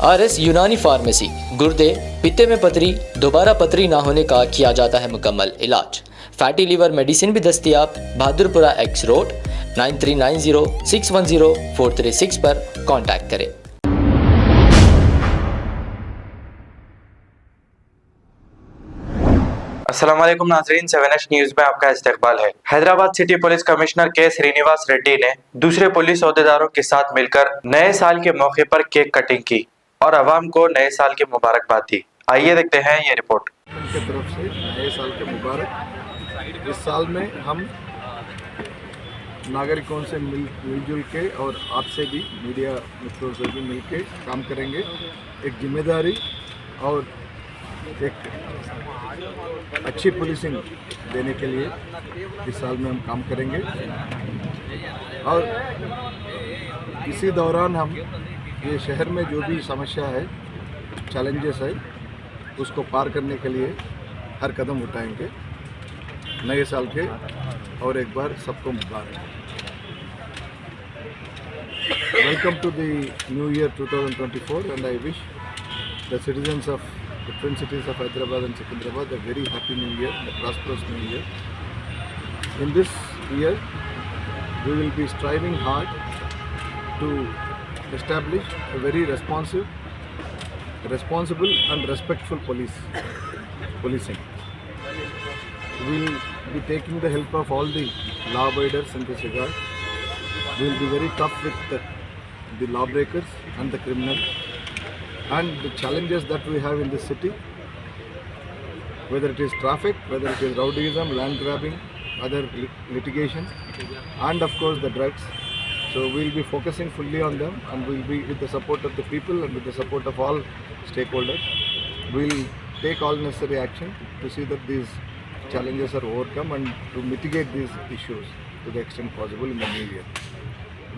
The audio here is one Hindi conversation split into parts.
RS यूनानी फार्मेसी, गुर्दे, पित्ते में पथरी, दोबारा पथरी ना होने का किया जाता है मुकम्मल इलाज। फैटी लीवर मेडिसिन भी दस्तियाब। बहादुरपुरा X रोड 9390610436 पर कांटेक्ट करें। अस्सलाम वालेकुम नाज़रीन, 7H न्यूज़ में आपका इस्तकबाल है। हैदराबाद सिटी पुलिस कमिश्नर के श्रीनिवास रेड्डी ने दूसरे पुलिस अहदेदारों के साथ मिलकर नए साल के मौके पर केक कटिंग की और अवाम को नए साल की मुबारकबाद दी। आइए देखते हैं ये रिपोर्ट। उनके तरफ से नए साल के मुबारक। इस साल में हम नागरिकों से मिलजुल के और आपसे भी, मीडिया मित्रों से भी मिल के काम करेंगे। एक जिम्मेदारी और एक अच्छी पुलिसिंग देने के लिए इस साल में हम काम करेंगे और इसी दौरान हम ये शहर में जो भी समस्या है, चैलेंजेस है, उसको पार करने के लिए हर कदम उठाएंगे। नए साल के और एक बार सबको मुबारक। Welcome to the new year 2024 and I wish the citizens of the twin cities of Hyderabad and Secunderabad a very happy new year, a prosperous new year. In this year, we will be striving hard to establish a very responsible and respectful policing. We will be taking the help of all the law abiders in this regard. We will be very tough with the lawbreakers and the criminals. And the challenges that we have in this city, whether it is traffic, whether it is rowdyism, land grabbing, other litigation, and of course the drugs. So we will be focusing fully on them, and we will be with the support of the people and with the support of all stakeholders. We will take all necessary action to see that these challenges are overcome and to mitigate these issues to the extent possible in the new year.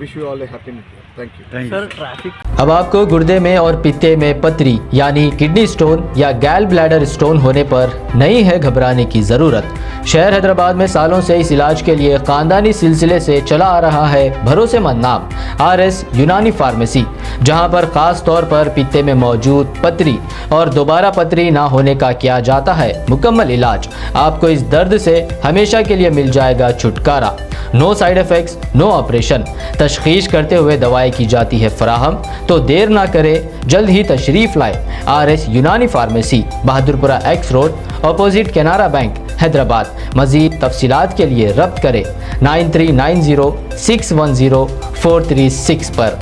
Wish you all a happy new year. Thank you. Sir, traffic अब आपको गुर्दे में और पित्ते में पथरी यानी किडनी स्टोन या गैल ब्लैडर स्टोन होने पर नहीं है घबराने की ज़रूरत। शहर हैदराबाद में सालों से इस इलाज के लिए ख़ानदानी सिलसिले से चला आ रहा है भरोसेमंद नाम RS यूनानी फार्मेसी, जहां पर ख़ास तौर पर पित्ते में मौजूद पथरी और दोबारा पथरी ना होने का किया जाता है मुकम्मल इलाज। आपको इस दर्द से हमेशा के लिए मिल जाएगा छुटकारा। No side effects, no operation. तशख़ीस करते हुए दवाएं की जाती है फराहम। तो देर ना करें, जल्द ही तशरीफ़ लाएं। RS यूनानी pharmacy, Bahadurpura X road, opposite Canara bank, Hyderabad. मज़ीद तफसीलात के लिए रब्त करें 9390610436 पर।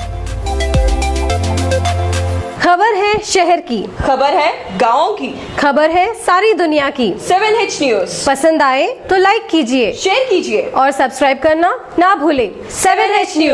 खबर है शहर की, खबर है गाँव की, खबर है सारी दुनिया की। 7H न्यूज़ पसंद आए तो लाइक कीजिए, शेयर कीजिए और सब्सक्राइब करना ना भूलें। 7H news.